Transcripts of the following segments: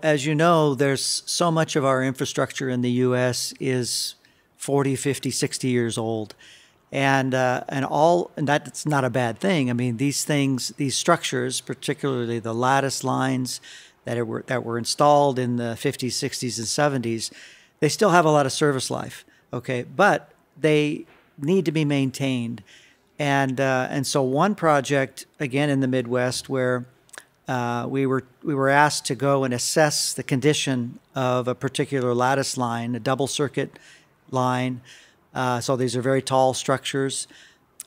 As you know, there's so much of our infrastructure in the U.S. is 40, 50, 60 years old. And that's not a bad thing. I mean, these things, these structures, particularly the lattice lines that were installed in the 50s, 60s, and 70s, they still have a lot of service life. Okay, but they need to be maintained. And so one project, again in the Midwest, where we were asked to go and assess the condition of a particular lattice line, a double circuit line. So these are very tall structures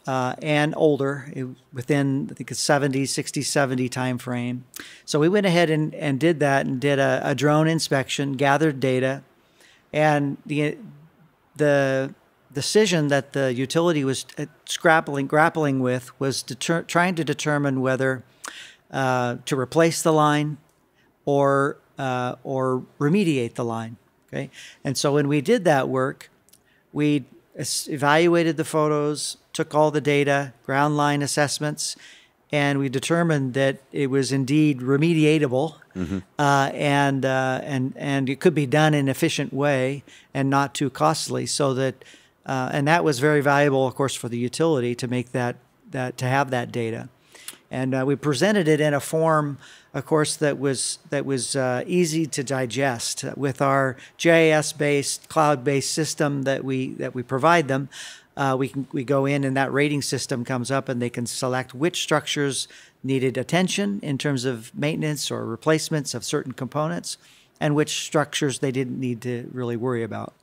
and older, within, I think, a 70, 60, 70 time frame. So we went ahead and did that, and did a drone inspection, gathered data, and the decision that the utility was grappling with was trying to determine whether to replace the line or remediate the line. Okay, and so when we did that work, we evaluated the photos, took all the data, ground line assessments, and we determined that it was indeed remediatable, and it could be done in an efficient way and not too costly. So that and that was very valuable, of course, for the utility to make to have that data. And we presented it in a form, of course, that was easy to digest. With our GIS-based, cloud-based system that we provide them, we go in, and that rating system comes up, and they can select which structures needed attention in terms of maintenance or replacements of certain components, and which structures they didn't need to really worry about.